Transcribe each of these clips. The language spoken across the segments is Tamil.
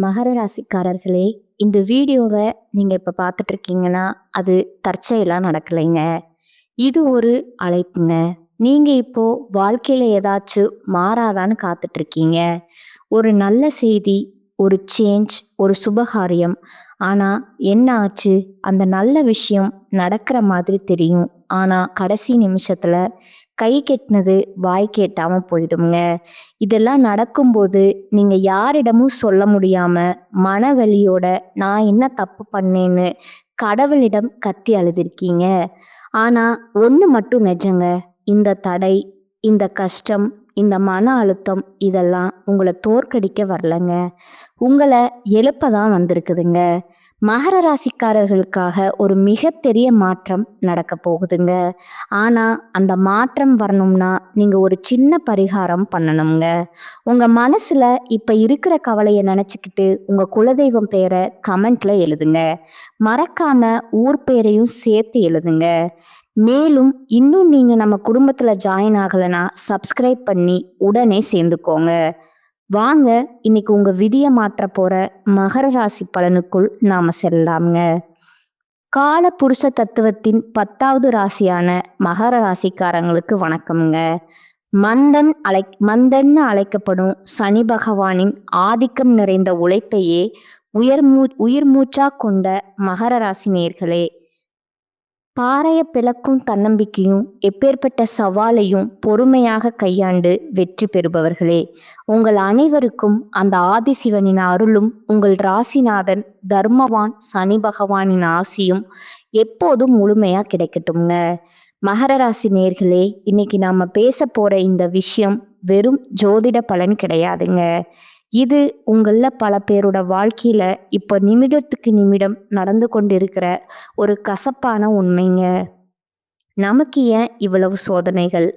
மகர ராசிக்காரர்களே, இந்த வீடியோவை நீங்க இப்ப பார்த்துட்டு இருக்கீங்கன்னா, அது தற்செயலா நடக்கலைங்க. இது ஒரு அழைப்புங்க. நீங்க இப்போ வாழ்க்கையில ஏதாச்சும் மாறாதான்னு காத்துட்டு இருக்கீங்க. ஒரு நல்ல செய்தி, ஒரு சேஞ்ச், ஒரு சுபகாரியம். ஆனா என்ன ஆச்சு? அந்த நல்ல விஷயம் நடக்கிற மாதிரி தெரியும். ஆனா கடைசி நிமிஷத்துல கை கெட்டினது வாய் கேட்டாம போயிடுங்க. இதெல்லாம் நடக்கும்போது நீங்க யாரிடமும் சொல்ல முடியாம மனவலியோட நான் என்ன தப்பு பண்ணேன்னு கடவுளிடம் கத்தி அழுதுருக்கீங்க. ஆனா ஒண்ணு மட்டும் நிஜங்க. இந்த தடை, இந்த கஷ்டம், இந்த மன அழுத்தம் இதெல்லாம் உங்களை தோற்கடிக்க வரலங்க. உங்களை எழுப்ப தான் வந்திருக்குதுங்க. மகர ராசிக்காரர்களுக்காக ஒரு மிகப்பெரிய மாற்றம் நடக்க போகுதுங்க. ஆனா அந்த மாற்றம் வரணும்னா நீங்க ஒரு சின்ன பரிகாரம் பண்ணணுங்க. உங்க மனசுல இப்ப இருக்கிற கவலையை நினைச்சுக்கிட்டு உங்க குலதெய்வம் பேரை கமெண்ட்ல எழுதுங்க. மறக்காம ஊர் பேரையும் சேர்த்து எழுதுங்க. மேலும் இன்னும் நீங்க நம்ம குடும்பத்துல ஜாயின் ஆகலைன்னா சப்ஸ்கிரைப் பண்ணி உடனே சேர்ந்துக்கோங்க. வாங்க இன்னைக்கு உங்க விதியை மாற்ற போற மகர ராசி பலனுக்குள் நாம செல்லலாம்ங்க. கால புருஷ தத்துவத்தின் 10வது ராசியான மகர ராசிக்காரங்களுக்கு வணக்கம்ங்க. மந்தன்னு அழைக்கப்படும் சனி பகவானின் ஆதிக்கம் நிறைந்த உழைப்பையே உயிர் மூச்சா கொண்ட மகர ராசி நேயர்களே, பாறைய பிளக்கும் தன்னம்பிக்கையும் எப்பேற்பட்ட சவாலையும் பொறுமையாக கையாண்டு வெற்றி பெறுபவர்களே, உங்கள் அனைவருக்கும் அந்த ஆதிசிவனின் அருளும் உங்கள் ராசிநாதன் தர்மவான் சனி பகவானின் ஆசியும் எப்போதும் முழுமையா கிடைக்கட்டும்ங்க. மகர ராசி நேயர்களே, இன்னைக்கு நாம பேச போற இந்த விஷயம் வெறும் ஜோதிட பலன் கிடையாதுங்க. இது உங்கள பல பேரோட வாழ்க்கையில இப்ப நிமிடத்துக்கு நிமிடம் நடந்து கொண்டிருக்கிற ஒரு கசப்பான உண்மைங்க. நமக்கு ஏன் இவ்வளவு சோதனைகள்?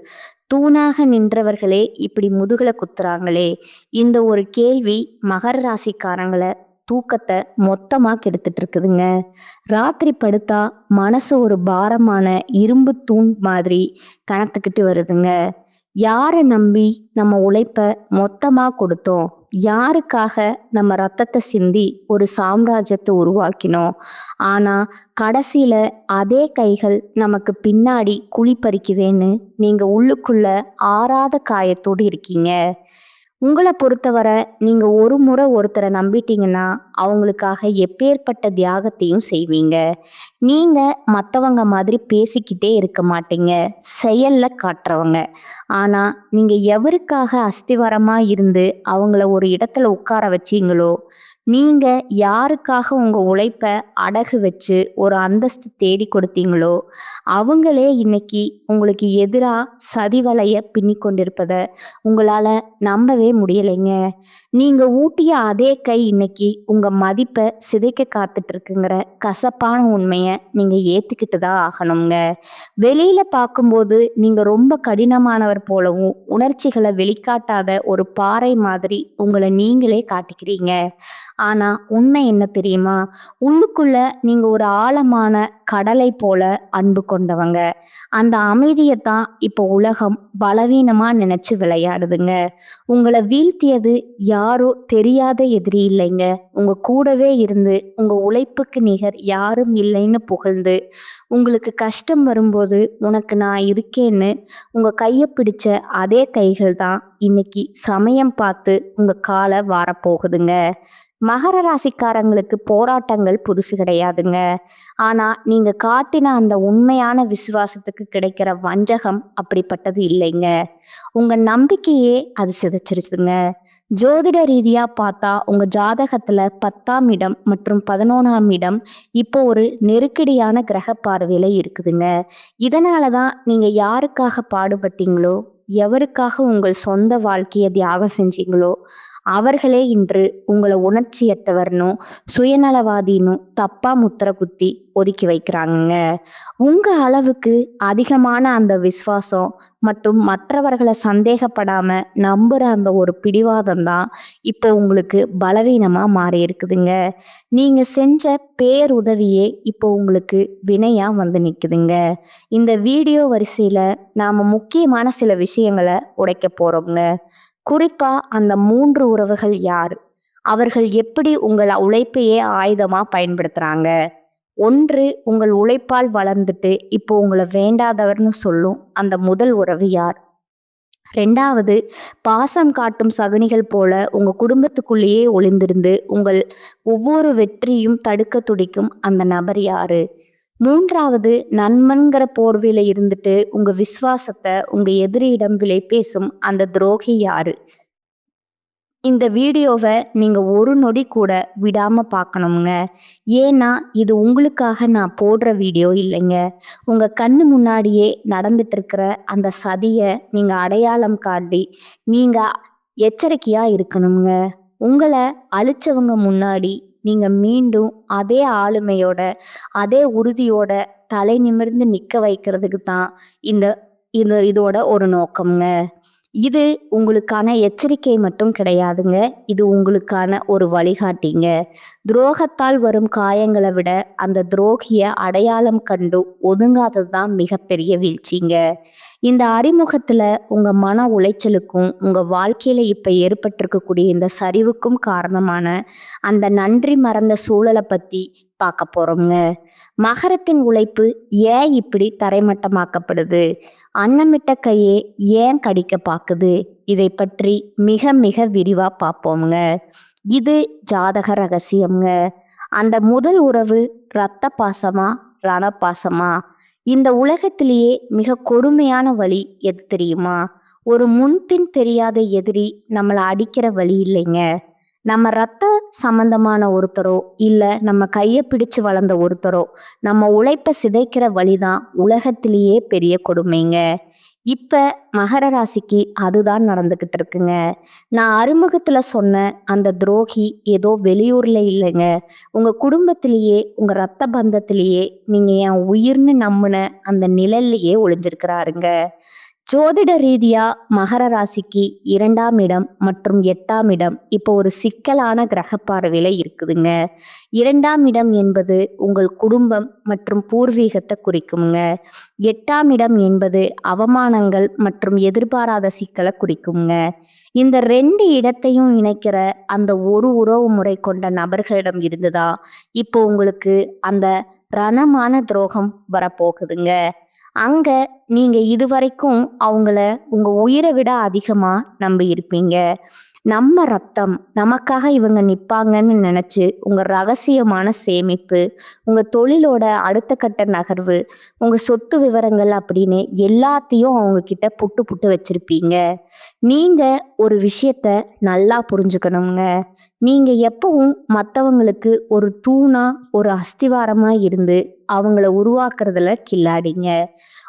தூணாக நின்றவர்களே இப்படி முதுகுல குத்துறாங்களே. இந்த ஒரு கேள்வி மகர ராசிக்காரங்களை தூக்கத்தை மொத்தமா கெடுத்துட்டு இருக்குதுங்க. ராத்திரி படுத்தா மனசு ஒரு பாரமான இரும்பு தூண் மாதிரி கனத்துக்கிட்டு வருதுங்க. யாரை நம்பி நம்ம உழைப்ப மொத்தமா கொடுத்தோம்? யாருக்காக நம்ம ரத்தத்தை சிந்தி ஒரு சாம்ராஜ்யத்தை உருவாக்கினோம்? ஆனா கடைசியில அதே கைகள் நமக்கு பின்னாடி குழி பறிக்குதேன்னு நீங்க உள்ளுக்குள்ள ஆறாத காயத்தோடு இருக்கீங்க. உங்களை பொறுத்தவரை நீங்க ஒரு முறை ஒருத்தரை நம்பிட்டீங்கன்னா அவங்களுக்காக எப்பேற்பட்ட தியாகத்தையும் செய்வீங்க. நீங்க மற்றவங்க மாதிரி பேசிக்கிட்டே இருக்க மாட்டீங்க, செயல்ல காட்டுறவங்க. ஆனா நீங்க எவருக்காக அஸ்திவாரமா இருந்து அவங்கள ஒரு இடத்துல உட்கார வச்சீங்களோ, நீங்க யாருக்காக உங்க உழைப்ப அடகு வச்சு ஒரு அந்தஸ்து தேடி கொடுத்தீங்களோ, அவங்களே இன்னைக்கு உங்களுக்கு எதிரா சதிவலைய பின்னி கொண்டிருப்பத உங்களால நம்பவே முடியலைங்க. நீங்க ஊட்டிய அதே கை இன்னைக்கு உங்க மதிப்பை சிதைக்க காத்துட்டு இருக்குங்கிற கசப்பான உண்மையை நீங்க ஏத்துக்கிட்டு தான் ஆகணுங்க. வெளியில பார்க்கும்போது நீங்க ரொம்ப கடினமானவர் போலவும் உணர்ச்சிகளை வெளிக்காட்டாத ஒரு பாறை மாதிரி உங்களை நீங்களே காட்டிக்கிறீங்க. ஆனா உண்மை என்ன தெரியுமா? உள்ளுக்குள்ள நீங்க ஒரு ஆழமான கடலை போல அன்பு கொண்டவங்க. அந்த அமைதியைத்தான் இப்போ உலகம் பலவீனமா நினைச்சு விளையாடுதுங்க. உங்களை வீழ்த்தியது யாரோ தெரியாத எதிரி இல்லைங்க. உங்க கூடவே இருந்து உங்க உழைப்புக்கு நிகர் யாரும் இல்லைன்னு புகழ்ந்து உங்களுக்கு கஷ்டம் வரும்போது உனக்கு நான் இருக்கேன்னு உங்க கையை பிடிச்ச அதே கைகள் தான் இன்னைக்கு சமயம் பார்த்து உங்க காலை வாரப்போகுதுங்க. மகர ராசிக்காரங்களுக்கு போராட்டங்கள் புதுசு கிடையாதுங்க. ஆனா நீங்க காட்டின அந்த உண்மையான விசுவாசத்துக்கு கிடைக்கிற வஞ்சகம் அப்படிப்பட்டது இல்லைங்க. உங்க நம்பிக்கையே அது சிதைச்சிருச்சுங்க. ஜோதிட ரீதியா பார்த்தா உங்க ஜாதகத்துல 10ஆம் இடம் மற்றும் 11ஆம் இடம் இப்போ ஒரு நெருக்கடியான கிரக பார்வையில இருக்குதுங்க. இதனாலதான் நீங்க யாருக்காக பாடுபட்டீங்களோ, எவருக்காக உங்கள் சொந்த வாழ்க்கையை தியாகம் செஞ்சீங்களோ அவர்களே இன்று உங்களை உணர்ச்சியற்றவர்னும் சுயநலவாதினும் தப்பா முத்திர குத்தி ஒதுக்கி வைக்கிறாங்க. உங்க அளவுக்கு அதிகமான அந்த விசுவாசம் மற்றும் மற்றவர்களை சந்தேகப்படாம நம்புற அந்த ஒரு பிடிவாதம் தான் இப்போ உங்களுக்கு பலவீனமா மாறி இருக்குதுங்க. நீங்க செஞ்ச பேருதவியே இப்போ உங்களுக்கு வினையா வந்து நிக்குதுங்க. இந்த வீடியோ வரிசையில நாம முக்கியமான சில விஷயங்களை உடைக்க போறோங்க. குறிப்பா அந்த 3 உறவுகள் யார்? அவர்கள் எப்படி உங்கள் உழைப்பையே ஆயுதமா பயன்படுத்துறாங்க? ஒன்று, உங்கள் உழைப்பால் வளர்ந்துட்டு இப்போ உங்களை வேண்டாதவர்னு சொல்லும் அந்த முதல் உறவு யார்? 2வது, பாசம் காட்டும் சகுனிகள் போல உங்க குடும்பத்துக்குள்ளேயே ஒளிந்திருந்து உங்கள் ஒவ்வொரு வெற்றியும் தடுக்க துடிக்கும் அந்த நபர் யாரு? 3வது, நண்பன்கிற போர்வையில இருந்துட்டு உங்க விசுவாசத்தை உங்க எதிரியிடம் விலை பேசும் அந்த துரோகி யாரு? இந்த வீடியோவை நீங்க ஒரு நொடி கூட விடாம பார்க்கணுங்க. ஏன்னா இது உங்களுக்காக நான் போடுற வீடியோ இல்லைங்க. உங்க கண்ணு முன்னாடியே நடந்துட்டு இருக்கிற அந்த சதியை நீங்க அடையாளம் காட்டி நீங்க எச்சரிக்கையா இருக்கணுங்க. உங்களை அழிச்சவங்க முன்னாடி நீங்க மீண்டும் அதே ஆளுமையோட அதே உறுதியோட தலை நிமிர்ந்து நிக்க வைக்கிறதுக்கு தான் இந்த இதோட ஒரு நோக்கம்ங்க. இது உங்களுக்கான எச்சரிக்கை மட்டும் கிடையாதுங்க. இது உங்களுக்கான ஒரு வழிகாட்டிங்க. துரோகத்தால் வரும் காயங்களை விட அந்த துரோகிய அடையாளம் கண்டு ஒதுங்காதது தான் மிகப்பெரிய வீழ்ச்சிங்க. இந்த அறிமுகத்துல உங்க மன உளைச்சலுக்கும் உங்க வாழ்க்கையில இப்ப ஏற்பட்டிருக்கக்கூடிய இந்த சரிவுக்கும் காரணமான அந்த நன்றி மறந்த சூழலை பத்தி பார்க்க போறோம்ங்க. மகரத்தின் உழைப்பு ஏன் இப்படி தரைமட்டமாக்கப்படுது? அன்னமிட்ட கையே ஏன் கடிக்க பாக்குது? இதை பற்றி மிக மிக விரிவா பார்ப்போம்ங்க. இது ஜாதக ரகசியம்ங்க. அந்த முதல் உறவு இரத்த பாசமா ரணபாசமா? இந்த உலகத்திலேயே மிக கொடுமையான வழி எது தெரியுமா? ஒரு முன்பின் தெரியாத எதிரி நம்மளை அடிக்கிற வழி இல்லைங்க. நம்ம ரத்த சம்பந்தமான ஒருத்தரோ இல்ல நம்ம கையை பிடிச்சு வளர்ந்த ஒருத்தரோ நம்ம உழைப்பை சிதைக்கிற வழிதான் உலகத்திலேயே பெரிய கொடுமைங்க. இப்ப மகர ராசிக்கு அதுதான் நடந்துகிட்டு இருக்குங்க. நான் அறிமுகத்துல சொன்ன அந்த துரோகி ஏதோ வெளியூர்ல இல்லைங்க. உங்க குடும்பத்திலேயே உங்க ரத்த பந்தத்திலேயே நீங்க என் உயிர்னு நம்பின அந்த நிழல்லையே ஒளிஞ்சிருக்கிறாருங்க. ஜோதிட ரீதியா மகர ராசிக்கு 2ஆம் இடம் மற்றும் 8ஆம் இடம் இப்போ ஒரு சிக்கலான கிரக பார்வையில இருக்குதுங்க. 2ஆம் இடம் என்பது உங்கள் குடும்பம் மற்றும் பூர்வீகத்தை குறிக்குங்க. 8ஆம் இடம் என்பது அவமானங்கள் மற்றும் எதிர்பாராத சிக்கலை குறிக்குங்க. இந்த 2 இடத்தையும் இணைக்கிற அந்த ஒரு உறவு முறை கொண்ட நபர்களிடம் இருந்துதான் இப்போ உங்களுக்கு அந்த ரணமான துரோகம் வரப்போகுதுங்க. அங்க நீங்க இதுவரைக்கும் அவங்கள உங்க உயிரை விட அதிகமா நம்பி இருப்பீங்க. நம்ம ரத்தம், நமக்காக இவங்க நிப்பாங்கன்னு நினைச்சு உங்க ரகசியமான சேமிப்பு, உங்க தொழிலோட அடுத்த கட்ட நகர்வு, உங்க சொத்து விவரங்கள் அப்படின்னு எல்லாத்தையும் அவங்க கிட்ட புட்டு புட்டு வச்சிருப்பீங்க. நீங்க ஒரு விஷயத்த நல்லா புரிஞ்சுக்கணுங்க. நீங்க எப்பவும் மற்றவங்களுக்கு ஒரு தூணா ஒரு அஸ்திவாரமா இருந்து அவங்கள உருவாக்குறதுல கில்லாடிங்க.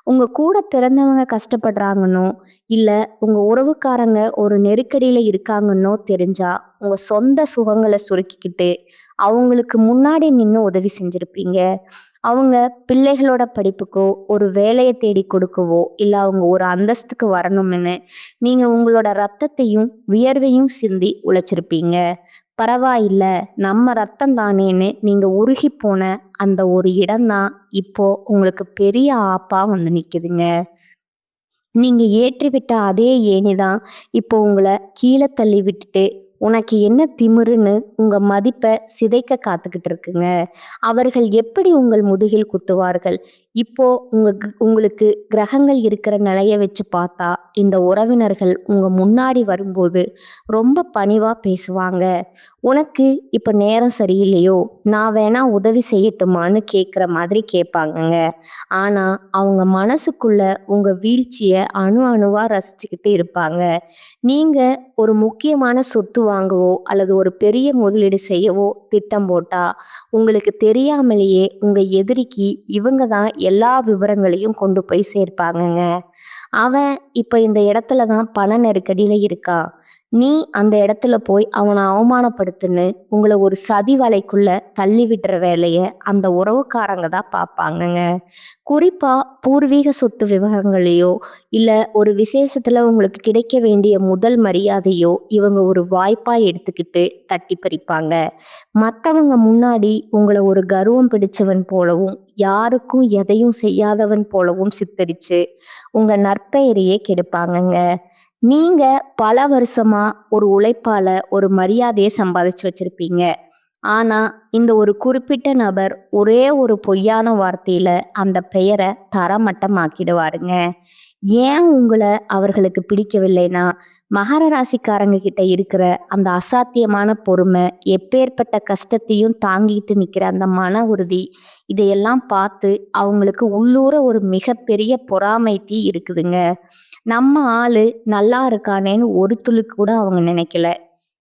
உங்க கூட பிறந்தவங்க கஷ்டப்படுறாங்கன்னோ இல்ல உங்க உறவுக்காரங்க ஒரு நெருக்கடியில இருக்காங்கன்னோ தெரிஞ்சா உங்க சொந்த சுகங்களை சுருக்கிக்கிட்டு அவங்களுக்கு முன்னாடி நின்று உதவி செஞ்சிருப்பீங்க. அவங்க பிள்ளைகளோட படிப்புக்கோ ஒரு வேலையை தேடி கொடுக்கவோ இல்ல அவங்க ஒரு அந்தஸ்துக்கு வரணும்னு நீங்க உங்களோட ரத்தத்தையும் வியர்வையும் சிந்தி உழைச்சிருப்பீங்க. பரவாயில்ல, நம்ம ரத்தம் தானேன்னு நீங்க உருகி போன அந்த ஒரு இடம்தான் இப்போ உங்களுக்கு பெரிய ஆப்பா வந்து நிக்குதுங்க. நீங்க ஏற்றிவிட்ட அதே ஏணிதான் இப்போ உங்களை கீழே தள்ளி விட்டுட்டு உனக்கு என்ன திமிருன்னு உங்க மதிப்பை சிதைக்க காத்துக்கிட்டு இருக்குங்க. அவர்கள் எப்படி உங்கள் முதுகில் குத்துவார்கள்? இப்போ உங்களுக்கு கிரகங்கள் இருக்கிற நிலைய வச்சு பார்த்தா இந்த உறவினர்கள் உங்க முன்னாடி வரும்போது ரொம்ப பணிவா பேசுவாங்க. உனக்கு இப்ப நேரம் சரியில்லையோ, நான் வேணா உதவி செய்யட்டுமான்னு கேட்குற மாதிரி கேட்பாங்கங்க. ஆனா அவங்க மனசுக்குள்ள உங்க வீழ்ச்சிய அணு அணுவா ரசிச்சுக்கிட்டு இருப்பாங்க. நீங்க ஒரு முக்கியமான சொத்து வாங்கவோ அல்லது ஒரு பெரிய முதலீடு செய்யவோ திட்டம் போட்டா உங்களுக்கு தெரியாமலேயே உங்க எதிரிக்கு இவங்க தான் எல்லா விவரங்களையும் கொண்டு போய் சேர்ப்பாங்கங்க. அவன் இப்ப இந்த இடத்துல தான் பண நெருக்கடியில இருக்கா, நீ அந்த இடத்துல போய் அவனை அவமானப்படுத்துன்னு உங்களை ஒரு சதி வலைக்குள்ள தள்ளி விடுற வேலைய அந்த உறவுக்காரங்க தான் பார்ப்பாங்கங்க. குறிப்பா பூர்வீக சொத்து விவகாரங்களையோ இல்ல ஒரு விசேஷத்துல உங்களுக்கு கிடைக்க வேண்டிய முதல் மரியாதையோ இவங்க ஒரு வாய்ப்பா எடுத்துக்கிட்டு தட்டி பறிப்பாங்க. மற்றவங்க முன்னாடி உங்களை ஒரு கர்வம் பிடிச்சவன் போலவும் யாருக்கும் எதையும் செய்யாதவன் போலவும் சித்தரிச்சு உங்க நற்பெயரையே கெடுப்பாங்கங்க. நீங்க பல வருஷமா ஒரு உழைப்பால ஒரு மரியாதையை சம்பாதிச்சு வச்சிருப்பீங்க. ஆனா, இந்த ஒரு குறிப்பிட்ட நபர் ஒரே ஒரு பொய்யான வார்த்தையில அந்த பெயர தரமட்டமாக்கிடுவாருங்க. ஏன் உங்கள அவர்களுக்கு பிடிக்கவில்லைன்னா, மகர ராசிக்காரங்க கிட்ட இருக்கிற அந்த அசாத்தியமான பொறுமை, எப்பேர்ப்பட்ட கஷ்டத்தையும் தாங்கிட்டு நிக்கிற அந்த மன உறுதி, இதையெல்லாம் பார்த்து அவங்களுக்கு உள்ளூர ஒரு மிகப்பெரிய பொறாமை தீ இருக்குதுங்க. நம்ம ஆளு நல்லா இருக்கானேன்னு ஒரு துளி கூட அவங்க நினைக்கல.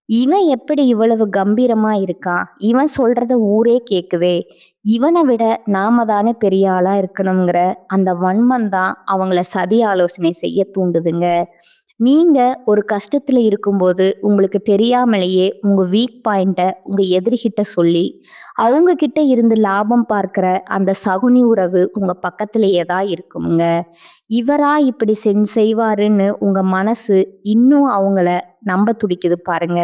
இவன் எப்படி இவ்வளவு கம்பீரமா இருக்கான்? இவன் சொல்றத ஊரே கேக்குதே! இவன விட நாம தானே பெரிய ஆளா இருக்கணுங்கிற அந்த வன்மம் தான் அவங்கள சதி ஆலோசனை செய்ய தூண்டுதுங்க. நீங்க ஒரு கஷ்டத்துல இருக்கும்போது உங்களுக்கு தெரியாமலேயே உங்க வீக் பாயிண்ட்ட உங்க எதிரிகிட்ட சொல்லி, அவங்க கிட்ட இருந்து லாபம் பார்க்கிற அந்த சகுனி உறவு உங்க பக்கத்திலேயே தான் இருக்குமுங்க. இவரா இப்படி செய்வாருன்னு உங்க மனசு இன்னும் அவங்கள நம்ப துடிக்குது பாருங்க.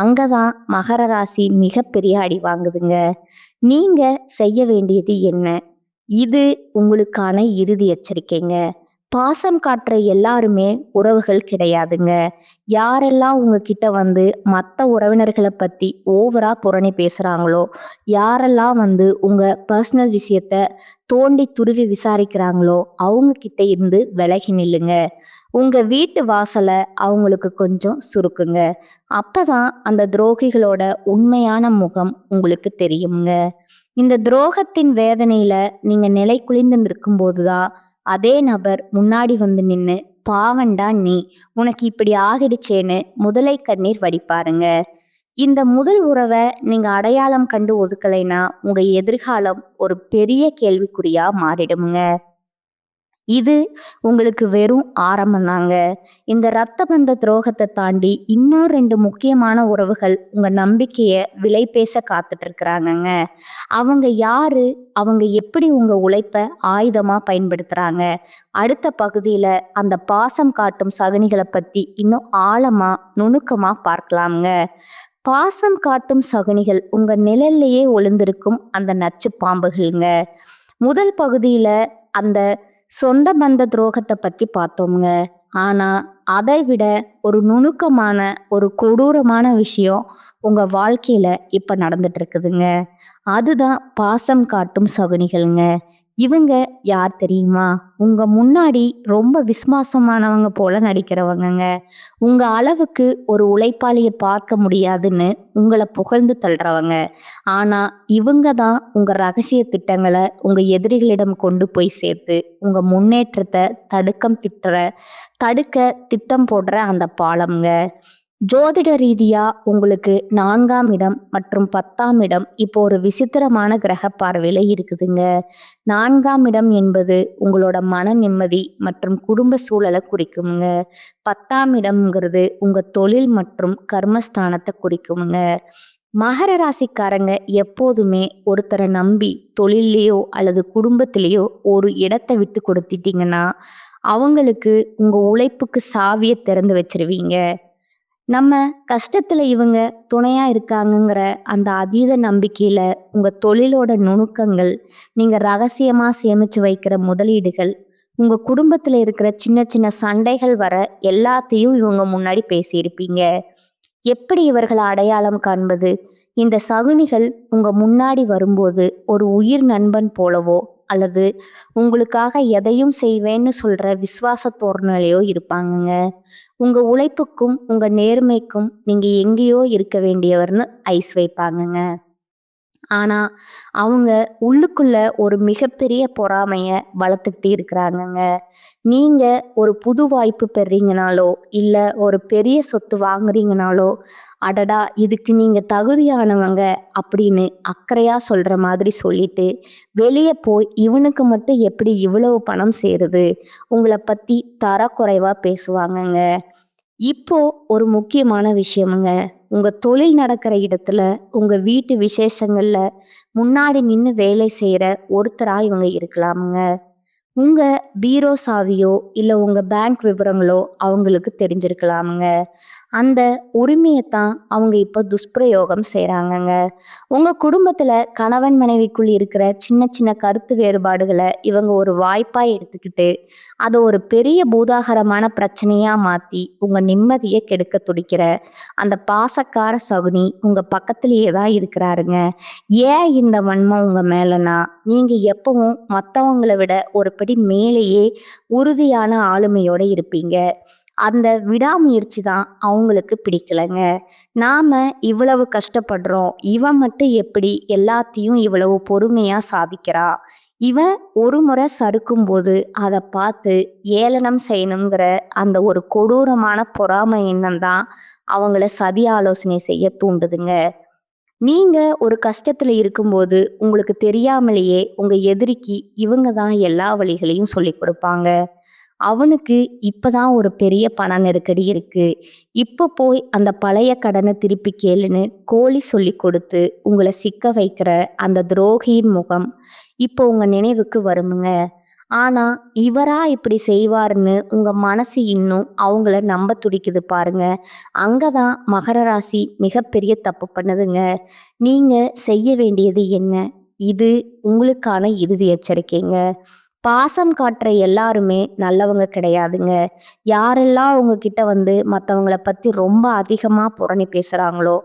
அங்கதான் மகர ராசி மிகப்பெரிய அடி வாங்குதுங்க. நீங்க செய்ய வேண்டியது என்ன? இது உங்களுக்கான இறுதி எச்சரிக்கைங்க. பாசம் காட்டுற எல்லாருமே உறவுகள் கிடையாதுங்க. யாரெல்லாம் உங்ககிட்ட வந்து மத்த உறவினர்கள பத்தி ஓவரா புரணி பேசுறாங்களோ, யாரெல்லாம் வந்து உங்க பர்சனல் விஷயத்த தோண்டி துருவி விசாரிக்கிறாங்களோ, அவங்க கிட்ட இருந்து விலகி நில்லுங்க. உங்க வீட்டு வாசல அவங்களுக்கு கொஞ்சம் சுருக்குங்க. அப்பதான் அந்த துரோகிகளோட உண்மையான முகம் உங்களுக்கு தெரியுங்க. இந்த துரோகத்தின் வேதனையில நீங்க நிலை குலைந்து நிற்கும்போதுதான் அதே நபர் முன்னாடி வந்து நின்னு, பாவண்டா நீ, உனக்கு இப்படி ஆகிடுச்சேன்னு முதலை கண்ணீர் வடிப்பாருங்க. இந்த முதல் உறவை நீங்க அடையாளம் கண்டு ஒதுக்கலைன்னா உங்க எதிர்காலம் ஒரு பெரிய கேள்விக்குறியா மாறிடுமுங்க. இது உங்களுக்கு வெறும் ஆரம்பம்தாங்க. இந்த ரத்த பந்த துரோகத்தை தாண்டி இன்னும் 2 முக்கியமான உறவுகள் உங்க நம்பிக்கைய விலை பேச காத்துட்டு இருக்கிறாங்கங்க. அவங்க யாரு? அவங்க எப்படி உங்க உழைப்ப ஆயுதமா பயன்படுத்துறாங்க? அடுத்த பகுதியில அந்த பாசம் காட்டும் சகுனிகளை பத்தி இன்னும் ஆழமா, நுணுக்கமா பார்க்கலாம்ங்க. பாசம் காட்டும் சகுனிகள் உங்க நிழல்லையே ஒளிந்திருக்கும் அந்த நச்சு பாம்புகள்ங்க. முதல் பகுதியில அந்த சொந்த பந்த துரோகத்தை பத்தி பார்த்தோம்ங்க. ஆனா அதை விட ஒரு நுணுக்கமான, ஒரு கொடூரமான விஷயம் உங்க வாழ்க்கையில இப்ப நடந்துட்டு இருக்குதுங்க. அதுதான் பாசம் காட்டும் சகுனிகள்ங்க. இவங்க யார் தெரியுமா? உங்க முன்னாடி ரொம்ப விசுவாசமானவங்க போல நடிக்கிறவங்கங்க. உங்க அளவுக்கு ஒரு உழைப்பாளிய பார்க்க முடியாதுன்னு உங்கள புகழ்ந்து தள்ளுறவங்க. ஆனா இவங்க தான் உங்க ரகசிய திட்டங்களை உங்க எதிரிகளிடம் கொண்டு போய் சேர்த்து உங்க முன்னேற்றத்தை தடுக்க திட்டம் போடுற அந்த பாலம்ங்க. ஜோதிட ரீதியா உங்களுக்கு 4ஆம் இடம் மற்றும் 10ஆம் இடம் இப்போ ஒரு விசித்திரமான கிரக பார்வையில இருக்குதுங்க. 4ஆம் இடம் என்பது உங்களோட மன நிம்மதி மற்றும் குடும்ப சூழலை குறிக்குமுங்க. 10ஆம் இடம்ங்கிறது உங்க தொழில் மற்றும் கர்மஸ்தானத்தை குறிக்குமுங்க. மகர ராசிக்காரங்க எப்போதுமே ஒருத்தரை நம்பி தொழிலையோ அல்லது குடும்பத்திலேயோ ஒரு இடத்தை விட்டு கொடுத்துட்டீங்கன்னா அவங்களுக்கு உங்க உழைப்புக்கு சாவியை திறந்து வச்சிருவீங்க. நம்ம கஷ்டத்துல இவங்க துணையா இருக்காங்கங்கிற அந்த அதீத நம்பிக்கையில உங்க தொழிலோட நுணுக்கங்கள், நீங்க ரகசியமா சேமிச்சு வைக்கிற முதலீடுகள், உங்க குடும்பத்துல இருக்கிற சின்ன சின்ன சண்டைகள் வர எல்லாத்தையும் இவங்க முன்னாடி பேசியிருப்பீங்க. எப்படி இவர்களை அடையாளம் காண்பது? இந்த சகுனிகள் உங்க முன்னாடி வரும்போது ஒரு உயிர் நண்பன் போலவோ அல்லது உங்களுக்காக எதையும் செய்வேன்னு சொல்ற விசுவாச தோரணையிலையோ இருப்பாங்கங்க. உங்க உழைப்புக்கும் உங்க நேர்மைக்கும் நீங்க எங்கேயோ இருக்க வேண்டியவர்னு ஐஸ் வைப்பாங்கங்க. ஆனா அவங்க உள்ளுக்குள்ள ஒரு மிகப்பெரிய பொறாமைய வளர்த்துக்கிட்டு இருக்கிறாங்கங்க. நீங்க ஒரு புது வாய்ப்பு பெறீங்கனாலோ இல்ல ஒரு பெரிய சொத்து வாங்குறீங்கனாலோ, அடடா இதுக்கு நீங்க தகுதியானவங்க அப்படின்னு அக்கறையா சொல்ற மாதிரி சொல்லிட்டு வெளியே போய் இவனுக்கு மட்டும் எப்படி இவ்வளவு பணம் சேருது, உங்களை பத்தி தரக்குறைவா பேசுவாங்கங்க. இப்போ ஒரு முக்கியமான விஷயமுங்க. உங்க தொழில் நடக்கிற இடத்துல, உங்க வீட்டு விசேஷங்கள்ல முன்னாடி நின்னு வேலை செய்யற ஒருத்தரா இவங்க இருக்கலாமுங்க. உங்க பீரோ சாவியோ இல்ல உங்க பேங்க் விவரங்களோ அவங்களுக்கு தெரிஞ்சிருக்கலாமுங்க. அந்த உரிமையத்தான் அவங்க இப்போ துஷ்பிரயோகம் செய்கிறாங்கங்க. உங்கள் குடும்பத்தில் கணவன் மனைவிக்குள் இருக்கிற சின்ன சின்ன கருத்து வேறுபாடுகளை இவங்க ஒரு வாய்ப்பாக எடுத்துக்கிட்டு அதை ஒரு பெரிய பூதாகரமான பிரச்சனையாக மாற்றி உங்கள் நிம்மதியை கெடுக்க துடிக்கிற அந்த பாசக்கார சகுனி உங்கள் பக்கத்திலேயே தான் இருக்கிறாருங்க. ஏன் இந்த வன்மம் உங்கள் மேலனா, நீங்கள் எப்பவும் மற்றவங்களை விட ஒரு படி மேலேயே உறுதியான ஆளுமையோடு இருப்பீங்க. அந்த விடாமுயற்சி தான் அவங்களுக்கு பிடிக்கலைங்க. நாம இவ்வளவு கஷ்டப்படுறோம், இவன் மட்டும் எப்படி எல்லாத்தையும் இவ்வளவு பொறுமையா சாதிக்கிறா, இவன் ஒரு முறை சறுக்கும்போது அதை பார்த்து ஏளனம் செய்யணுங்கிற அந்த ஒரு கொடூரமான பொறாமை எண்ணம் தான் அவங்கள சதி ஆலோசனை செய்ய தூண்டுதுங்க. நீங்க ஒரு கஷ்டத்துல இருக்கும்போது உங்களுக்கு தெரியாமலேயே உங்க எதிரிக்கு இவங்க தான் எல்லா வழிகளையும் சொல்லி கொடுப்பாங்க. அவனுக்கு இப்பதான் ஒரு பெரிய பண நெருக்கடி இருக்கு, இப்ப போய் அந்த பழைய கடனை திருப்பி கேளுன்னு கோழி சொல்லி கொடுத்து உங்களை சிக்க வைக்கிற அந்த துரோகியின் முகம் இப்போ உங்க நினைவுக்கு வருமுங்க. ஆனா இவரா இப்படி செய்வாருன்னு உங்க மனசு இன்னும் அவங்கள நம்ப துடிக்குது பாருங்க. அங்கதான் மகர ராசி மிகப்பெரிய தப்பு பண்ணுதுங்க. நீங்க செய்ய வேண்டியது என்ன? இது உங்களுக்கான இறுதி எச்சரிக்கைங்க. பாசம் காட்டுற எல்லாருமே நல்லவங்க கிடையாதுங்க. யாரெல்லாம் உங்ககிட்ட வந்து மற்றவங்கள பற்றி ரொம்ப அதிகமாக புரணி பேசுகிறாங்களோ,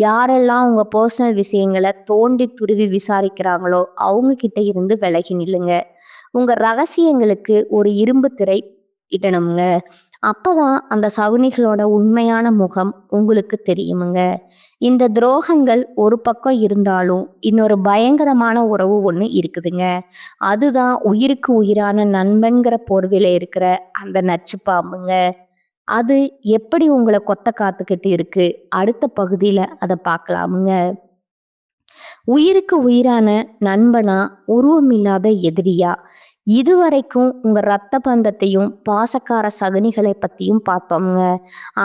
யாரெல்லாம் உங்கள் பர்சனல் விஷயங்களை தோண்டி துருவி விசாரிக்கிறாங்களோ அவங்க கிட்ட இருந்து விலகி நில்லுங்க. உங்கள் ரகசியங்களுக்கு ஒரு இரும்பு திரை இடணுங்க. அப்பதான் அந்த சகுனிகளோட உண்மையான முகம் உங்களுக்கு தெரியுமுங்க. இந்த துரோகங்கள் ஒரு பக்கம் இருந்தாலும் இன்னொரு பயங்கரமான உறவு ஒன்று இருக்குதுங்க. அதுதான் உயிருக்கு உயிரான நண்பன்கிற போர்வையில இருக்கிற அந்த நச்சு பாம்புங்க. அது எப்படி உங்களை கொத்த காத்துக்கிட்டு இருக்கு, அடுத்த பகுதியில அதை பார்க்கலாமுங்க. உயிருக்கு உயிரான நண்பனா, உருவமில்லாத எதிரியா? இதுவரைக்கும் உங்க ரத்த பந்தத்தையும் பாசக்கார சகுனிகளை பத்தியும் பார்த்தோம்ங்க.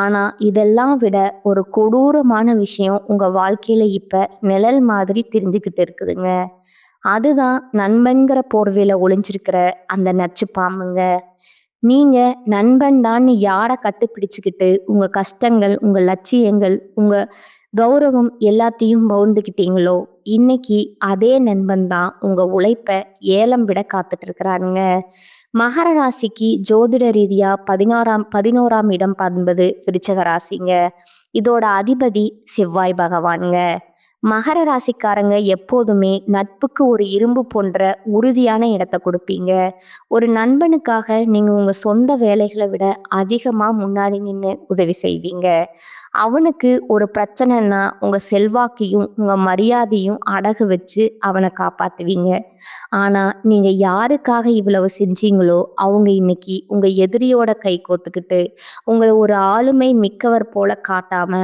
ஆனா இதெல்லாம் விட ஒரு கொடூரமான விஷயம் உங்க வாழ்க்கையில இப்ப நிழல் மாதிரி தெரிஞ்சுக்கிட்டு இருக்குதுங்க. அதுதான் நண்பன்கிற போர்வையில ஒளிஞ்சிருக்கிற அந்த நச்சு பாம்புங்க. நீங்க நண்பன் தான் யாரை கட்டுப்பிடிச்சுக்கிட்டு உங்க கஷ்டங்கள், உங்க லட்சியங்கள், உங்க கௌரவம் எல்லாத்தையும் பவுந்துக்கிட்டீங்களோ, இன்னைக்கு அதே நண்பன் தான் உங்க உழைப்ப ஏலம் விட காத்துட்டு இருக்கிறானுங்க. மகர ராசிக்கு ஜோதிட ரீதியா 11ஆம் இடம் என்பது விருச்சக ராசிங்க. இதோட அதிபதி செவ்வாய் பகவானுங்க. மகர ராசிக்காரங்க எப்போதுமே நட்புக்கு ஒரு இரும்பு போன்ற உறுதியான இடத்தை கொடுப்பீங்க. ஒரு நண்பனுக்காக நீங்க உங்க சொந்த வேலைகளை விட அதிகமா முன்னாடி நின்று உதவி செய்வீங்க. அவனுக்கு ஒரு பிரச்சனைன்னா உங்க செல்வாக்கையும் உங்க மரியாதையும் அடகு வச்சு அவனை காப்பாத்துவீங்க. ஆனா நீங்க யாருக்காக இவ்வளவு செஞ்சீங்களோ அவங்க இன்னைக்கு உங்க எதிரியோட கை கோத்துக்கிட்டு உங்களை ஒரு ஆளுமை மிக்கவர் போல காட்டாம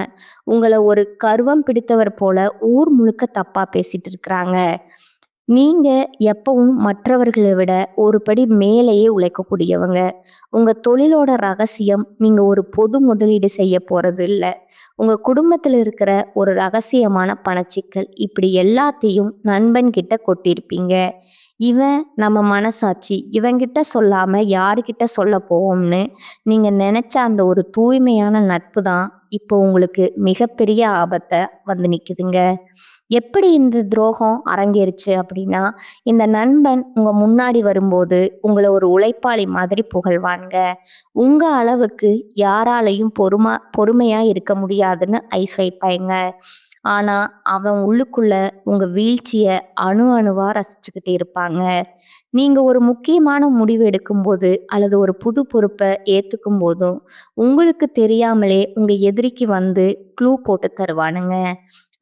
உங்களை ஒரு கர்வம் பிடித்தவர் போல ஊர் முழுக்க தப்பா பேசிட்டு இருக்கிறாங்க. நீங்க எப்பவும் மற்றவர்களை விட ஒரு படி மேலேயே உழைக்கக்கூடியவங்க. உங்க தொழிலோட ரகசியம் நீங்க ஒரு பொது முதலீடு செய்ய போறது இல்லை, உங்க குடும்பத்தில் இருக்கிற ஒரு ரகசியமான பணச்சிக்கல். இப்படி எல்லாத்தையும் நண்பன் கிட்ட கொட்டியிருப்பீங்க. இவன் நம்ம மனசாட்சி, இவன்கிட்ட சொல்லாம யாருக்கிட்ட சொல்ல போவோம்னு நீங்க நினைச்ச அந்த ஒரு தூய்மையான நட்பு தான் இப்போ உங்களுக்கு மிகப்பெரிய ஆபத்தை வந்து நிக்குதுங்க. எப்படி இந்த துரோகம் அரங்கேறுச்சு அப்படின்னா, இந்த நண்பன் உங்க முன்னாடி வரும்போது உங்களை ஒரு உழைப்பாளி மாதிரி புகழ்வானுங்க. உங்க அளவுக்கு யாராலையும் பொறுமையா இருக்க முடியாதுன்னு ஐஸ் வைப்பாங்க. ஆனா அவன் உள்ளுக்குள்ள உங்க வீழ்ச்சிய அணு அணுவா ரசிச்சுக்கிட்டே இருப்பாங்க. நீங்க ஒரு முக்கியமான முடிவு எடுக்கும்போது அல்லது ஒரு புது பொறுப்பை ஏத்துக்கும் போதும் உங்களுக்கு தெரியாமலே உங்க எதிரிக்கு வந்து க்ளூ போட்டு தருவானுங்க.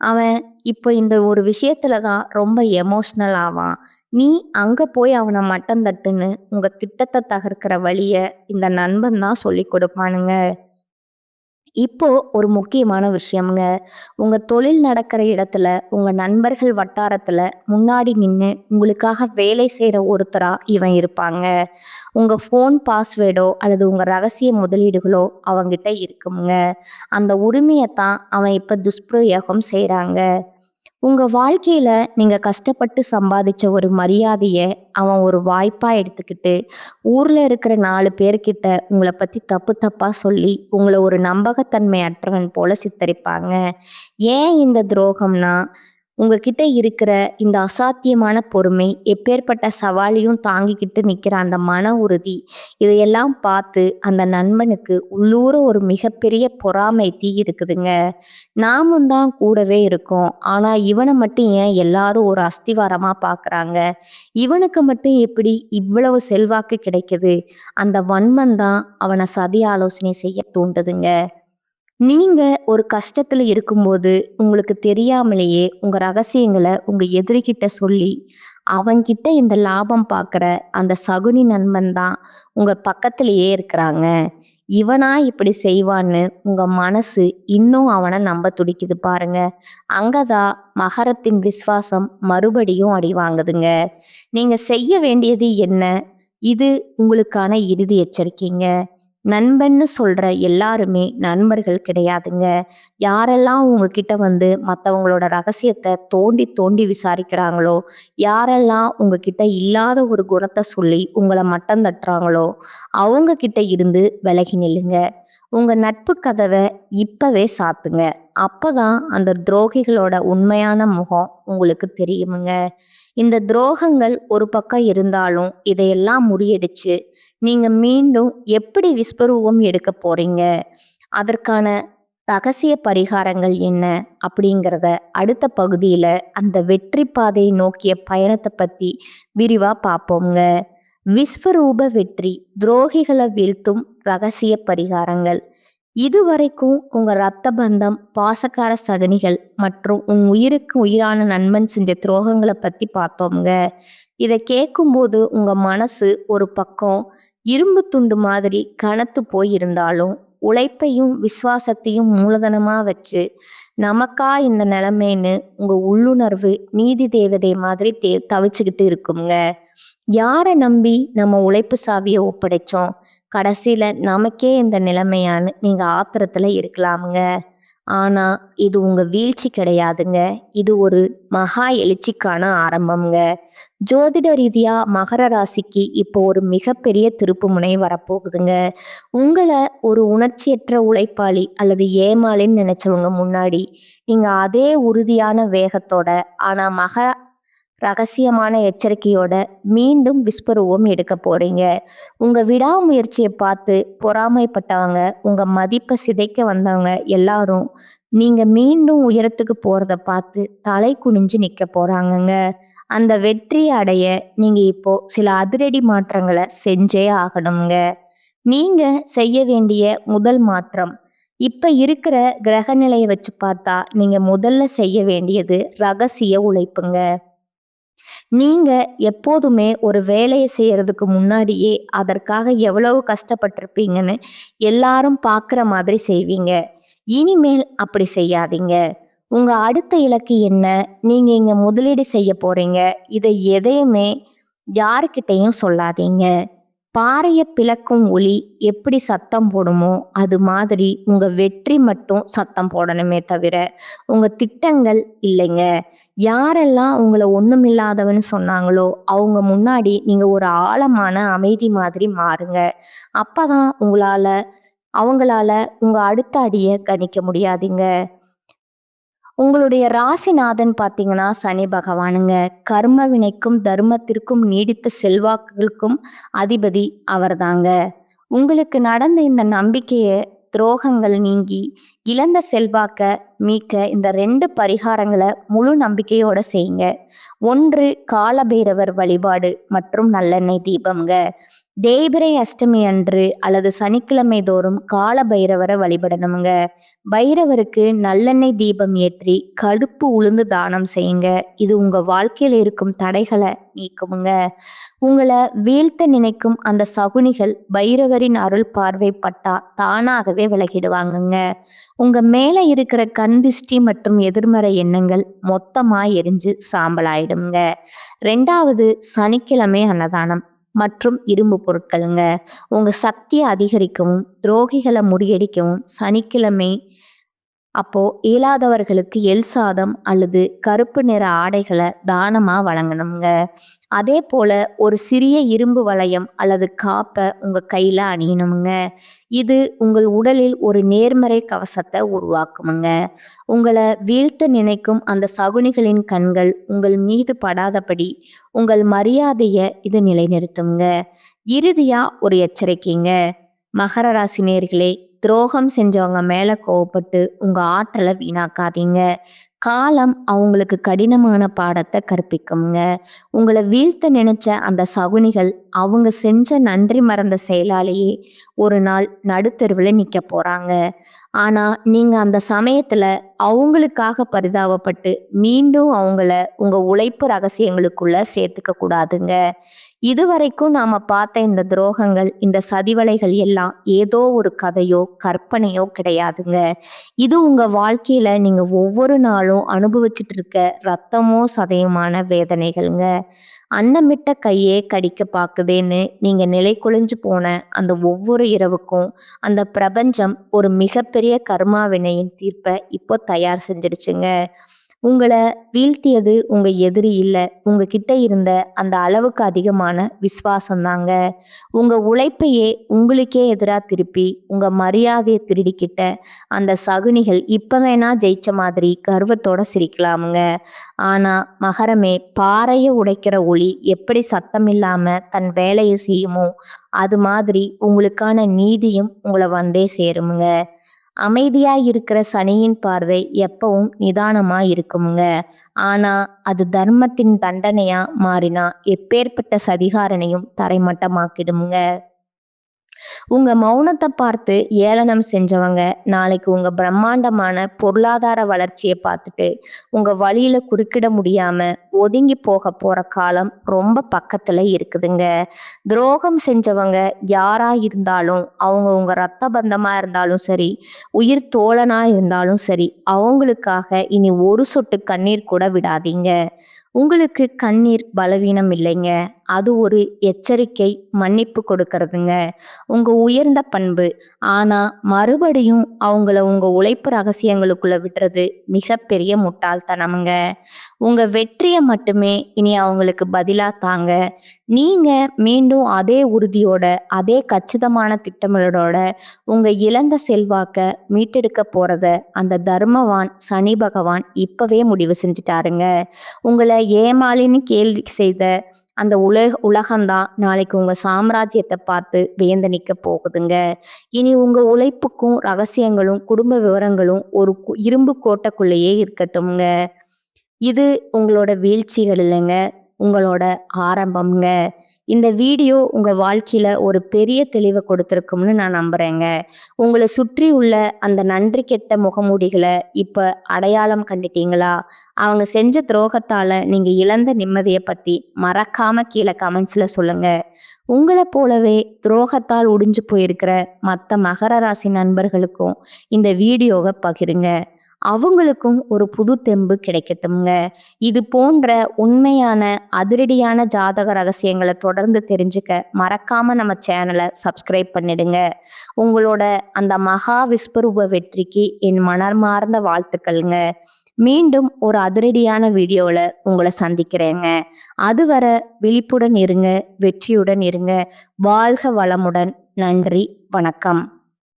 அவன் இப்போ இந்த ஒரு விஷயத்துல தான் ரொம்ப எமோஷ்னல் ஆவான். நீ அங்க போய் அவனை மட்டம் தட்டுன்னு உங்க திட்டத்தை தகர்க்கிற வழிய இந்த நண்பன் தான் சொல்லி கொடுப்பானுங்க. இப்போ ஒரு முக்கியமான விஷயம்ங்க. உங்க தொழில் நடக்கிற இடத்துல உங்க நண்பர்கள் வட்டாரத்துல முன்னாடி நின்று உங்களுக்காக வேலை செய்யற ஒருத்தரா இவன் இருப்பாங்க. உங்க ஃபோன் பாஸ்வேர்டோ அல்லது உங்க ரகசிய முதலீடுகளோ அவங்கிட்ட இருக்குங்க. அந்த உரிமையத்தான் அவன் இப்ப துஷ்பிரயோகம் செய்றாங்க. உங்க வாழ்க்கையில நீங்க கஷ்டப்பட்டு சம்பாதிச்ச ஒரு மரியாதைய அவன் ஒரு வாய்ப்பா எடுத்துக்கிட்டு, ஊர்ல இருக்கிற 4 பேர்கிட்ட உங்கள பத்தி தப்பு தப்பா சொல்லி, உங்கள ஒரு நம்பகத்தன்மை அற்றவன் போல சித்தரிப்பாங்க. ஏன் இந்த துரோகம்னா, உங்ககிட்ட இருக்கிற இந்த அசாத்தியமான பொறுமை, எப்பேர்ப்பட்ட சவாலையும் தாங்கிக்கிட்டு நிக்கிற அந்த மன உறுதி, இதையெல்லாம் பார்த்து அந்த நண்பனுக்கு உள்ளூர ஒரு மிகப்பெரிய பொறாமை தீ இருக்குதுங்க. நாமும் தான் கூடவே இருக்கோம். ஆனா இவன மட்டும் ஏன் எல்லாரும் ஒரு அஸ்திவாரமா பார்க்குறாங்க? இவனுக்கு மட்டும் எப்படி இவ்வளவு செல்வாக்கு கிடைக்குது? அந்த வன்மம் தான் அவன சதி ஆலோசனை செய்ய தூண்டுதுங்க. நீங்க ஒரு கஷ்டத்துல இருக்கும்போது, உங்களுக்கு தெரியாமலேயே உங்க ரகசியங்கள உங்க எதிரிகிட்ட சொல்லி, அவன்கிட்ட இந்த லாபம் பார்க்குற அந்த சகுனி நண்பன் தான் உங்க பக்கத்திலேயே இருக்கிறாங்க. இவனா இப்படி செய்வான்னு உங்க மனசு இன்னும் அவன நம்ப துடிக்குது பாருங்க. அங்கதான் மகரத்தின் விசுவாசம் மறுபடியும் அடி வாங்குதுங்க. நீங்க செய்ய வேண்டியது என்ன? இது உங்களுக்கான இறுதி எச்சரிக்கைங்க. நண்பன்னு சொல்ற எல்லாருமே நண்பர்கள் கிடையாதுங்க. யாரெல்லாம் உங்ககிட்ட வந்து மத்தவங்களோட ரகசியத்த தோண்டி தோண்டி விசாரிக்கிறாங்களோ, யாரெல்லாம் உங்ககிட்ட இல்லாத ஒரு குணத்த சொல்லி உங்கள மட்டம் தட்டுறாங்களோ, அவங்க கிட்ட இருந்து விலகி நில்லுங்க. உங்க நட்பு கதவ இப்பவே சாத்துங்க. அப்பதான் அந்த துரோகிகளோட உண்மையான முகம் உங்களுக்கு தெரியுமுங்க. இந்த துரோகங்கள் ஒரு பக்கம் இருந்தாலும், இதையெல்லாம் முறியடிச்சு நீங்க மீண்டும் எப்படி விஸ்வரூபம் எடுக்க போறீங்க? அதற்கான ரகசிய பரிகாரங்கள் என்ன? அப்படிங்கிறத அடுத்த பகுதியில அந்த வெற்றி பாதையை நோக்கிய பயணத்த பத்தி விரிவா பார்ப்போம்ங்க. விஸ்வரூப வெற்றி, துரோகிகளை வீழ்த்தும் ரகசிய பரிகாரங்கள். இதுவரைக்கும் உங்க ரத்த பந்தம், பாசக்கார சகனிகள் மற்றும் உன் உயிருக்கு உயிரான நண்பன் செஞ்ச துரோகங்களை பத்தி பார்த்தோம்ங்க. இதை கேட்கும்போது உங்க மனசு ஒரு பக்கம் இரும்பு துண்டு மாதிரி கனத்து போய் இருந்தாலும், உழைப்பையும் விசுவாசத்தையும் மூலதனமா வச்சு நமக்கா இந்த நிலைமைன்னு உங்க உள்ளுணர்வு நீதி தேவதை மாதிரி தவிச்சுக்கிட்டு இருக்குங்க. யாரை நம்பி நம்ம உழைப்பு சாவியை ஒப்படைச்சோம், கடைசியில நமக்கே இந்த நிலைமையான்னு நீங்க ஆத்திரத்துல இருக்கலாமுங்க. ஆனா இது உங்க வீழ்ச்சி கிடையாதுங்க. இது ஒரு மகா எழுச்சிக்கான ஆரம்பம்ங்க. ஜோதிட ரீதியா மகர ராசிக்கு இப்போ ஒரு மிகப்பெரிய திருப்பு முனை வரப்போகுதுங்க. உங்களை ஒரு உணர்ச்சியற்ற உழைப்பாளி அல்லது ஏமாளின்னு நினைச்சவங்க முன்னாடி நீங்க அதே உறுதியான வேகத்தோட, ஆனா ரகசியமான எச்சரிக்கையோட மீண்டும் விஸ்வரூபம் எடுக்க போறீங்க. உங்க விடாமுயற்சியை பார்த்து பொறாமைப்பட்டவங்க, உங்க மதிப்பை சிதைக்க வந்தவங்க எல்லாரும் நீங்க மீண்டும் உயரத்துக்கு போறத பார்த்து தலை குனிஞ்சு நிக்க போறாங்கங்க. அந்த வெற்றி அடைய நீங்க இப்போ சில அதிரடி மாற்றங்களை செஞ்சே ஆகணுங்க. நீங்க செய்ய வேண்டிய முதல் மாற்றம், இப்ப இருக்கிற கிரக நிலையை வச்சு பார்த்தா நீங்க முதல்ல செய்ய வேண்டியது ரகசிய உழைப்புங்க. நீங்க எப்போதுமே ஒரு வேலையை செய்யறதுக்கு முன்னாடியே அதற்காக எவ்வளவு கஷ்டப்பட்டிருப்பீங்கன்னு எல்லாரும் பார்க்குற மாதிரி செய்வீங்க. இனிமேல் அப்படி செய்யாதீங்க. உங்க அடுத்த இலக்கு என்ன? நீங்க இங்க முதலீடு செய்ய போறீங்க. இதை எதையுமே யாருக்கிட்டையும் சொல்லாதீங்க. பாறைய பிளக்கும் ஒலி எப்படி சத்தம் போடுமோ அது மாதிரி உங்க வெற்றி மட்டும் சத்தம் போடணுமே தவிர உங்க திட்டங்கள் இல்லைங்க. யாரெல்லாம் உங்களை ஒண்ணுமில்லாதவன்னு சொன்னாங்களோ அவங்க முன்னாடி நீங்க ஒரு ஆழமான அமைதி மாதிரி மாறுங்க. அப்பதான் அவங்களால உங்க அடுத்த அடிய கணிக்க முடியாதுங்க. உங்களுடைய ராசிநாதன் பார்த்தீங்கன்னா சனி பகவானுங்க. கர்ம வினைக்கும் தர்மத்திற்கும் நீடித்த செல்வாக்குகளுக்கும் அதிபதி அவர்தாங்க. உங்களுக்கு நடந்த இந்த நம்பிக்கைய துரோகங்கள் நீங்கி இழந்த செல்வாக்க மீட்க இந்த 2 பரிகாரங்களை முழு நம்பிக்கையோட செய்யுங்க. 1 காலபைரவர் வழிபாடு மற்றும் நல்லெண்ணெய் தீபம்ங்க. தேய்பிறை அஷ்டமி அன்று அல்லது சனிக்கிழமை தோறும் கால பைரவரை வழிபடணுங்க. பைரவருக்கு நல்லெண்ணெய் தீபம் ஏற்றி கடுப்பு உளுந்து தானம் செய்யுங்க. இது உங்க வாழ்க்கையில் இருக்கும் தடைகளை நீக்குமுங்க. உங்களை வீழ்த்த நினைக்கும் அந்த சகுனிகள் பைரவரின் அருள் பார்வை பட்டா தானாகவே விலகிடுவாங்கங்க. உங்க மேல இருக்கிற கண் திஷ்டி மற்றும் எதிர்மறை எண்ணங்கள் மொத்தமா எரிஞ்சு சாம்பலாயிடுங்க. 2வது சனிக்கிழமை அன்னதானம் மற்றும் இரும்பு பொருட்களுங்க. உங்க சக்தியை அதிகரிக்கவும் துரோகிகளை முறியடிக்கவும் சனிக்கிழமை அப்போ இயலாதவர்களுக்கு எள் சாதம் அல்லது கருப்பு நிற ஆடைகளை தானமா வழங்கணுங்க. அதே போல ஒரு சிறிய இரும்பு வளையம் அல்லது காப்பை உங்க கையில அணியணுங்க. இது உங்கள் உடலில் ஒரு நேர்மறை கவசத்தை உருவாக்குமுங்க. உங்களை வீழ்த்த நினைக்கும் அந்த சகுனிகளின் கண்கள் உங்கள் மீது படாதபடி உங்கள் மரியாதையை இது நிலைநிறுத்துங்க. இறுதியா ஒரு எச்சரிக்கைங்க. மகர ராசி நேயர்களே, துரோகம் செஞ்சவங்க மேல கோவப்பட்டு உங்க ஆற்றலை வீணாக்காதீங்க. காலம் அவங்களுக்கு கடினமான பாடத்தை கற்பிக்குங்க. உங்களை வீழ்த்த நினைச்ச அந்த சகுனிகள் அவங்க செஞ்ச நன்றி மறந்த செயலாலேயே ஒரு நாள் நடுத்தெருவில் நிற்க போறாங்க. ஆனா நீங்க அந்த சமயத்துல அவங்களுக்காக பரிதாபப்பட்டு மீண்டும் அவங்கள உங்க உழைப்பு ரகசியங்களுக்குள்ள சேர்த்துக்க கூடாதுங்க. இதுவரைக்கும் நாம பார்த்த இந்த துரோகங்கள், இந்த சதிவலைகள் எல்லாம் ஏதோ ஒரு கதையோ கற்பனையோ கிடையாதுங்க. இது உங்க வாழ்க்கையில நீங்க ஒவ்வொரு நாளும் அனுபவிச்சுட்டு இருக்க ரத்தமோ சதையுமான வேதனைகள்ங்க. அன்னமிட்ட கையே கடிக்க பாக்குதேன்னு நீங்க நிலை குலைஞ்சு போன அந்த ஒவ்வொரு இரவுக்கும் அந்த பிரபஞ்சம் ஒரு மிகப்பெரிய கர்மா வினையின் தீர்ப்பை இப்போ தயார் செஞ்சிடுச்சுங்க. உங்களை வீழ்த்தியது உங்க எதிரி இல்லை, உங்ககிட்ட இருந்த அந்த அளவுக்கு அதிகமான விசுவாசம்தாங்க. உங்க உழைப்பையே உங்களுக்கே எதிராக திருப்பி உங்க மரியாதையை திருடிக்கிட்ட அந்த சகுனிகள் இப்ப வேணா ஜெயிச்ச மாதிரி கர்வத்தோட சிரிக்கலாமுங்க. ஆனா மகரமே, பாறையை உடைக்கிற ஒளி எப்படி சத்தம் இல்லாம தன் வேலையை செய்யுமோ அது மாதிரி உங்களுக்கான நீதியும் உங்களை வந்தே சேருமுங்க. அமைதியா இருக்கிற சனியின் பார்வை எப்பவும் நிதானமா இருக்குமுங்க. ஆனா அது தர்மத்தின் தண்டனையா மாறினா எப்பேற்பட்ட சதிகாரனையும் தரைமட்டமாக்கிடுமுங்க. உங்க மௌனத்தை பார்த்து ஏளனம் செஞ்சவங்க நாளைக்கு உங்க பிரம்மாண்டமான பொருளாதார வளர்ச்சியை பார்த்துட்டு உங்க வழியில குறுக்கிட முடியாம ஒதுங்கி போக போற காலம் ரொம்ப பக்கத்துல இருக்குதுங்க. துரோகம் செஞ்சவங்க யாரா இருந்தாலும், அவங்க உங்க ரத்த பந்தமா இருந்தாலும் சரி, உயிர் தோழனா இருந்தாலும் சரி, அவங்களுக்காக இனி ஒரு சொட்டு கண்ணீர் கூட விடாதீங்க. உங்களுக்கு கண்ணீர் பலவீனம் இல்லைங்க, அது ஒரு எச்சரிக்கை, மன்னிப்பு கொடுக்கறதுங்க, உங்க உயர்ந்த பண்பு. ஆனா மறுபடியும் அவங்கள உங்க உழைப்பு ரகசியங்களுக்குள்ள விடுறது மிகப்பெரிய முட்டாள்தனமுங்க. உங்க வெற்றியை மட்டுமே இனி அவங்களுக்கு பதிலா தாங்க. நீங்க மீண்டும் அதே உறுதியோட, அதே கச்சிதமான திட்டங்களோட உங்க இழந்த செல்வாக்க மீட்டெடுக்க போறத அந்த தர்மவான் சனி பகவான் இப்பவே முடிவு செஞ்சுட்டாருங்க. உங்களை ஏமாளின்னு கேள்வி செய்த அந்த உலகம்தான் நாளைக்கு உங்க சாம்ராஜ்யத்தை பார்த்து வியந்து நிற்க போகுதுங்க. இனி உங்க உழைப்புக்கும் ரகசியங்களும் குடும்ப விவரங்களும் ஒரு இரும்பு கோட்டைக்குள்ளேயே இருக்கட்டும்ங்க. இது உங்களோட வீழ்ச்சிகள் இல்லைங்க, உங்களோட ஆரம்பம்ங்க. இந்த வீடியோ உங்க வாழ்க்கையில ஒரு பெரிய தெளிவை கொடுத்துருக்கும்னு நான் நம்புறேங்க. உங்களை சுற்றி உள்ள அந்த நன்றி கெட்ட முகமூடிகளை இப்ப அடையாளம் கண்டுட்டீங்களா? அவங்க செஞ்ச துரோகத்தால நீங்க இழந்த நிம்மதியை பத்தி மறக்காம கீழே கமெண்ட்ஸ்ல சொல்லுங்க. உங்களை போலவே துரோகத்தால் உடிஞ்சு போயிருக்கிற மற்ற மகர ராசி நண்பர்களுக்கும் இந்த வீடியோவை பகிருங்க. அவங்களுக்கும் ஒரு புது தெம்பு கிடைக்கட்டும்ங்க. இது போன்ற உண்மையான அதிரடியான ஜாதக ரகசியங்களை தொடர்ந்து தெரிஞ்சுக்க மறக்காம நம்ம சேனலை சப்ஸ்கிரைப் பண்ணிடுங்க. உங்களோட அந்த மகா விஸ்வரூப வெற்றிக்கு என் மனமார்ந்த வாழ்த்துக்கள்ங்க. மீண்டும் ஒரு அதிரடியான வீடியோவில் உங்களை சந்திக்கிறேங்க. அதுவரை விழிப்புடன் இருங்க, வெற்றியுடன் இருங்க. வாழ்க வளமுடன். நன்றி, வணக்கம்.